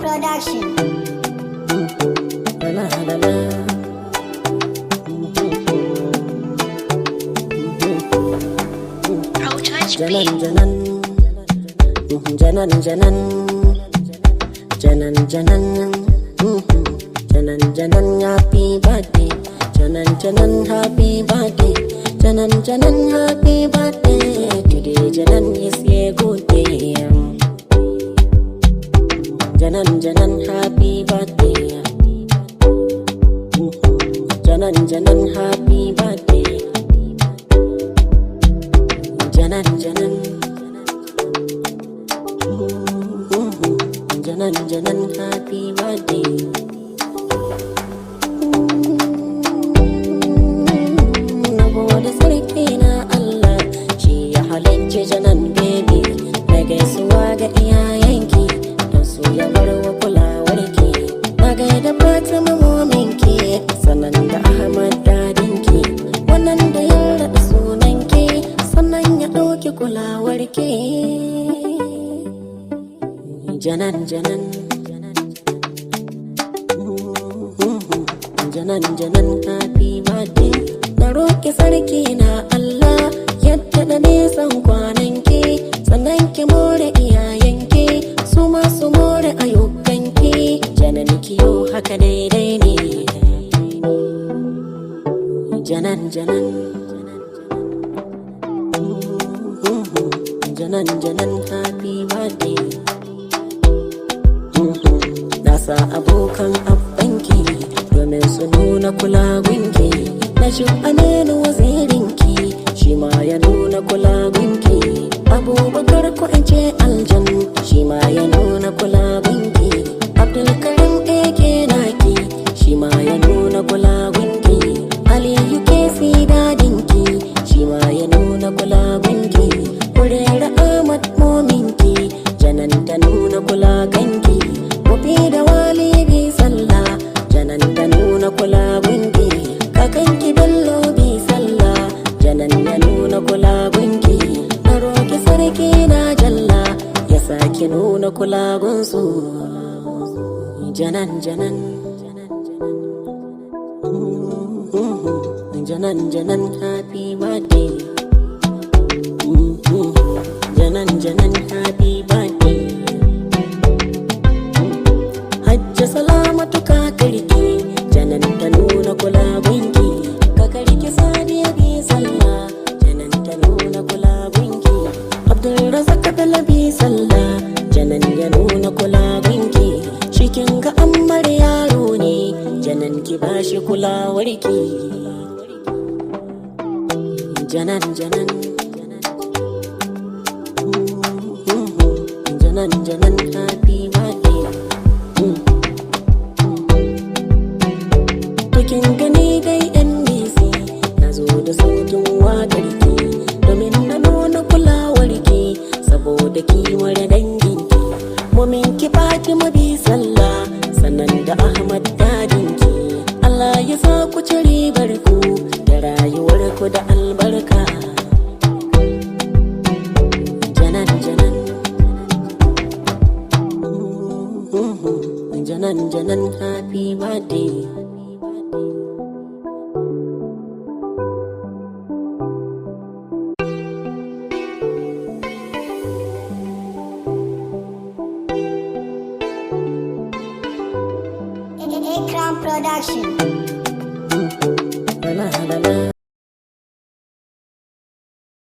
Production. La la la. Pro Touch Janan Beat. janan, janan janan, janan janan, janan janan, happy birthday, janan janan, happy birthday, janan janan, happy birthday. Today janan is a good day. Janan janan, happy birthday. Janan janan, happy birthday. Janan janan, janan janan, happy birthday. Na gode sarki na Allah, shi ya halicci janan baby. Na gaisuwa ga iyayenki, don su ya bar wa kulawarki. Na gaida Fatima mominki, sannan da Ahmad dadinki, wannan da ya raɗa sunanki, sannan ya ɗauki kulawarki. Janan janan, janan janan, happy birthday. Na roƙi sarki na Allah, yadda da nisan kwananki, sannan ki more iyayenki, su masu more ayyukanki. Janan kiyo haka daidai ne. Janan janan, janan janan, happy birthday. Na sa abokan abbanki domin su nuna kulagunki. Na shi aminu wazirinki, shi ma ya nuna kulagunki. Abubakar ko in ce aljan, shi ma ya nuna kulagunki. Abdulkarim ake naki, shi ma ya nuna kulagunki. Aliyu ke fi dadinki, shi ma ya nuna kulagunki. Kurera Ahmad mominki, janan ta nuna kulaganki. Kofi da walibi sallah, janan ta nuna kulagunki. Kakanki bello bi sallah, janan ya nuna kulagunki. Na roki sarki na jalla, ya sake nuna kulagunsu. Janan janan, janan janan, happy birthday. Janan janan, happy birthday. Hajja salamatu kakarki, janan ta nuna kulagunki. Kakarki sadiya bi sallah, janan ta nuna kulagunki. Abdulrazak bi sallah, janan ya nuna kulagunki. Shikin ga ammar yaro ne, janan ki bashi kulawarki. Janan janan, janan janan, happy birthday. Kin gani dai NBC, na zo da sautin waƙarki, domin na nuna kulawarki, saboda kimar danginki. Momin ki Fatima bi sallah, sannan da Ahmad dadinki. Allah ya sa ku ci ribar ku, da rayuwarku da albarka. Janan janan, janan janan, happy birthday. Crown Production.